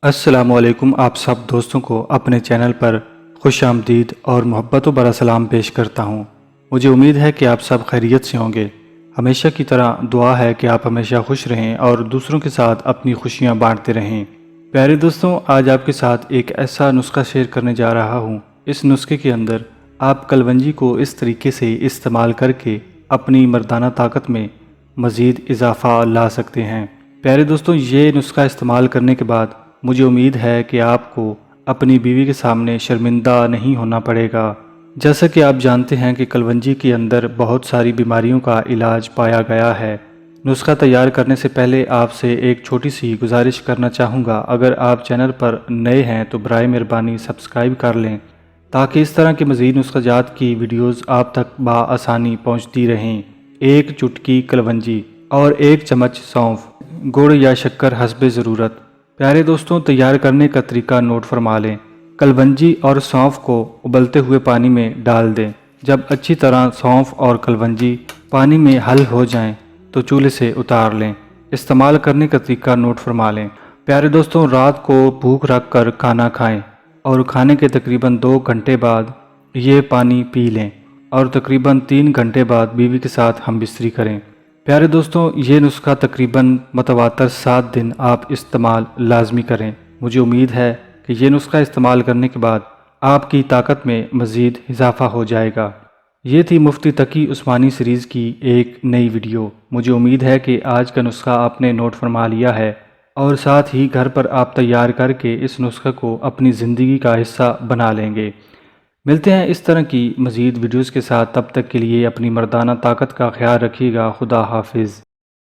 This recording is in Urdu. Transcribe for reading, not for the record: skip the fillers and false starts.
السلام علیکم، آپ سب دوستوں کو اپنے چینل پر خوش آمدید اور محبت و برا سلام پیش کرتا ہوں۔ مجھے امید ہے کہ آپ سب خیریت سے ہوں گے۔ ہمیشہ کی طرح دعا ہے کہ آپ ہمیشہ خوش رہیں اور دوسروں کے ساتھ اپنی خوشیاں بانٹتے رہیں۔ پیارے دوستوں، آج آپ کے ساتھ ایک ایسا نسخہ شیئر کرنے جا رہا ہوں۔ اس نسخے کے اندر آپ کلونجی کو اس طریقے سے استعمال کر کے اپنی مردانہ طاقت میں مزید اضافہ لا سکتے ہیں۔ پیارے دوستوں، یہ نسخہ استعمال کرنے کے بعد مجھے امید ہے کہ آپ کو اپنی بیوی کے سامنے شرمندہ نہیں ہونا پڑے گا۔ جیسا کہ آپ جانتے ہیں کہ کلونجی کے اندر بہت ساری بیماریوں کا علاج پایا گیا ہے۔ نسخہ تیار کرنے سے پہلے آپ سے ایک چھوٹی سی گزارش کرنا چاہوں گا۔ اگر آپ چینل پر نئے ہیں تو برائے مہربانی سبسکرائب کر لیں تاکہ اس طرح کے مزید نسخہ جات کی ویڈیوز آپ تک بآسانی پہنچتی رہیں۔ ایک چٹکی کلونجی اور ایک چمچ سونف، گڑ یا شکر حسب ضرورت۔ پیارے دوستوں، تیار کرنے کا طریقہ نوٹ فرما لیں۔ کلونجی اور سونف کو ابلتے ہوئے پانی میں ڈال دیں۔ جب اچھی طرح سونف اور کلونجی پانی میں حل ہو جائیں تو چولہے سے اتار لیں۔ استعمال کرنے کا طریقہ نوٹ فرما لیں۔ پیارے دوستوں، رات کو بھوک رکھ کر کھانا کھائیں اور کھانے کے تقریباً 2 گھنٹے بعد یہ پانی پی لیں اور تقریباً 3 گھنٹے بعد بیوی کے ساتھ ہم بستری کریں۔ پیارے دوستوں، یہ نسخہ تقریباً متواتر 7 دن آپ استعمال لازمی کریں۔ مجھے امید ہے کہ یہ نسخہ استعمال کرنے کے بعد آپ کی طاقت میں مزید اضافہ ہو جائے گا۔ یہ تھی مفتی تقی عثمانی سیریز کی ایک نئی ویڈیو۔ مجھے امید ہے کہ آج کا نسخہ آپ نے نوٹ فرما لیا ہے اور ساتھ ہی گھر پر آپ تیار کر کے اس نسخے کو اپنی زندگی کا حصہ بنا لیں گے۔ ملتے ہیں اس طرح کی مزید ویڈیوز کے ساتھ، تب تک کے لیے اپنی مردانہ طاقت کا خیال رکھیے گا۔ خدا حافظ۔